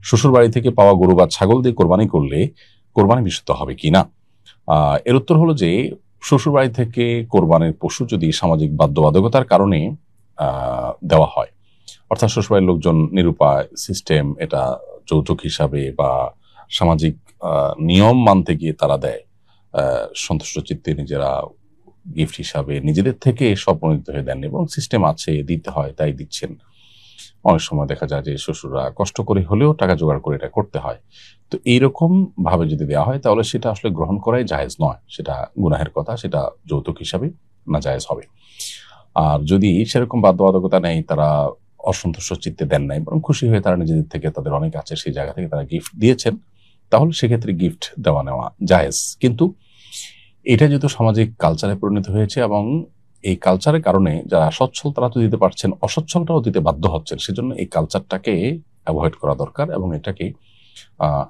শ্বশুর বাড়ি থেকে পাওয়া গরু বা ছাগল দিয়ে কোরবানি করলে কোরবানি বিশুদ্ধ হবে কিনা। এর উত্তর হলো যে শ্বশুর বাড়ি থেকে কোরবানির পশু যদি সামাজিক বাধ্যবাধকতার কারণে দেওয়া হয়, অর্থাৎ শ্বশুরবাড়ির লোকজন নিরুপায়, সিস্টেম এটা যৌতুক হিসাবে বা সামাজিক নিয়ম মানতে গিয়ে তারা দেয়, সন্তুষ্ট চিত্তে নিজেরা গিফট হিসাবে নিজেদের থেকে স্বপ্রণোদিত হয়ে দেন এবং সিস্টেম আছে, দিতে হয় তাই দিচ্ছেন। অনেক সময় দেখা যায় যে শ্বশুররা কষ্ট করে হলেও টাকা জোগাড় করে এটা করতে হয়। তো এইরকম ভাবে যদি দেওয়া হয় তাহলে সেটা আসলে গ্রহণ করাই জায়েজ নয়, সেটা গুনাহের কথা, সেটা যৌতুক হিসাবে না জায়েজ হবে। আর যদি সেরকম বাধ্যবাধকতা নেই, তারা অসন্তুষ্ট চিত্তে দেন নাই, বরং খুশি হয়ে তারা নিজেদের থেকে, তাদের অনেক আছে সেই জায়গা থেকে তারা গিফট দিয়েছেন, তাহলে সেক্ষেত্রে গিফট দেওয়া নেওয়া জায়েজ। কিন্তু এটা যেহেতু সামাজিক কালচারে পরিণত হয়েছে এবং এই কালচারের কারণে যারা সচ্ছল তারা তো দিতে পারছেন, অসচ্ছলটাও দিতে বাধ্য হচ্ছেন, সেজন্য এই কালচারটাকে অ্যাভয়েড করা দরকার এবং এটাকে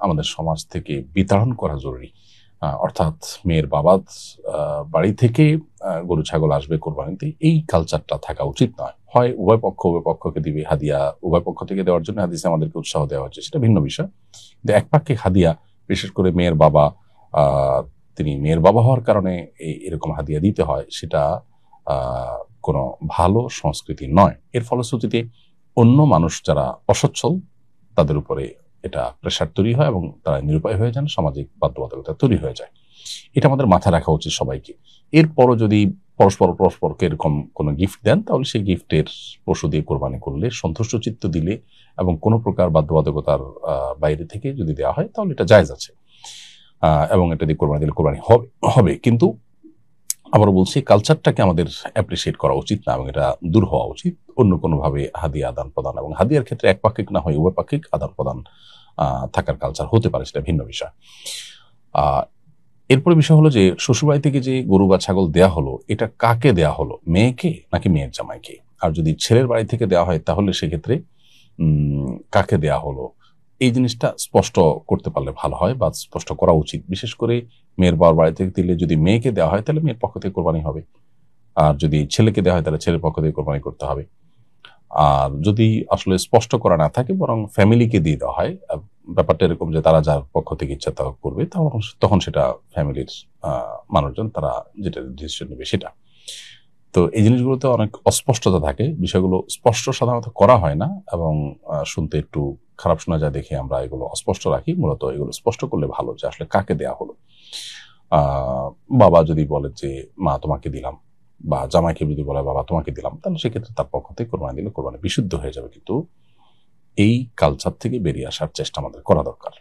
আমাদের সমাজ থেকে বিতাড়ন করা জরুরি। অর্থাৎ মেয়ের বাবা বাড়ি থেকে গরু ছাগল আসবে কোরবানিতে, এই কালচারটা থাকা উচিত নয়। হয় উভয় পক্ষকে দিবে হাদিয়া, উভয় পক্ষ থেকে দেওয়ার জন্য হাদিসে আমাদেরকে উৎসাহ দেওয়া হচ্ছে, সেটা ভিন্ন বিষয়। কিন্তু একপাক্ষিক হাদিয়া, বিশেষ করে মেয়ের বাবা তিনি মেয়ের বাবা হওয়ার কারণে এরকম হাদিয়া দিতে হয়, সেটা কোনো ভালো সংস্কৃতি নয়। এর ফলশ্রুতিতে অন্য মানুষ যারা অসচ্ছল তাদের উপরে এটা প্রেশার তৈরি হয় এবং তারা নিরুপায় হয়ে যান, সামাজিক বাধ্যবাধকতা তৈরি হয়ে যায়। এটা আমাদের মাথায় রাখা উচিত সবাইকে। এরপরও যদি পরস্পরকে এরকম কোনো গিফট দেন, তাহলে সেই গিফটের পশু দিয়ে কোরবানি করলে, সন্তুষ্ট চিত্ত দিলে এবং কোনো প্রকার বাধ্যবাধকতার বাইরে থেকে যদি দেওয়া হয় তাহলে এটা জায়েজ আছে এবং এটা দিয়ে কোরবানি দিলে কোরবানি হবে। কিন্তু আবারও বলছি, কালচারটাকে আমাদের অ্যাপ্রিসিয়েট করা উচিত না এবং এটা দূর হওয়া উচিত। অন্য কোনোভাবে হাদিয়া আদান প্রদান, এবং হাদিয়ার ক্ষেত্রে একপাক্ষিক না হয় উভয় পাক্ষিক আদান প্রদান থাকার কালচার হতে পারে, সেটা ভিন্ন বিষয়। এরপরে বিষয় হলো যে শ্বশুরবাড়ি থেকে যে গরু বা ছাগল দেয়া হলো, এটা কাকে দেয়া হলো, মেয়েকে নাকি মেয়ের জামাইকে? আর যদি ছেলের বাড়ি থেকে দেওয়া হয় তাহলে সেক্ষেত্রে কাকে দেয়া হলো, এই জিনিসটা স্পষ্ট করতে পারলে ভালো হয় বা স্পষ্ট করা উচিত। বিশেষ করে মেয়ের বাবার বাড়ি থেকে দিলে যদি মেয়েকে দেওয়া হয় তাহলে মেয়ের পক্ষ থেকে কোরবানি হবে, আর যদি ছেলেকে দেওয়া হয় তাহলে ছেলের পক্ষ থেকে কোরবানি করতে হবে। আর যদি আসলে স্পষ্ট করা না থাকে বরং ফ্যামিলিকে দিয়ে দেওয়া হয়, ব্যাপারটা এরকম যে তারা যার পক্ষ থেকে ইচ্ছা তা করবে, তখন সেটা ফ্যামিলির মানুষজন তারা যেটা ডিসিশন নেবে সেটা। তো এই জিনিসগুলোতে অনেক অস্পষ্টতা থাকে, বিষয়গুলো স্পষ্ট সাধারণত করা হয় না এবং শুনতে একটু খারাপ শোনা যায় দেখে আমরা এগুলো অস্পষ্ট রাখি। মূলত এগুলো স্পষ্ট করলে ভালো যে আসলে কাকে দেয়া হলো। বাবা যদি বলে যে মা তোমাকে দিলাম, বা জামাইকে যদি বলে বাবা তোমাকে দিলাম, তাহলে সেক্ষেত্রে তার পক্ষ থেকে কোরবানি দিলে কোরবানি বিশুদ্ধ হয়ে যাবে। কিন্তু এই কালচার থেকে বেরিয়ে আসার চেষ্টা আমাদের করা দরকার।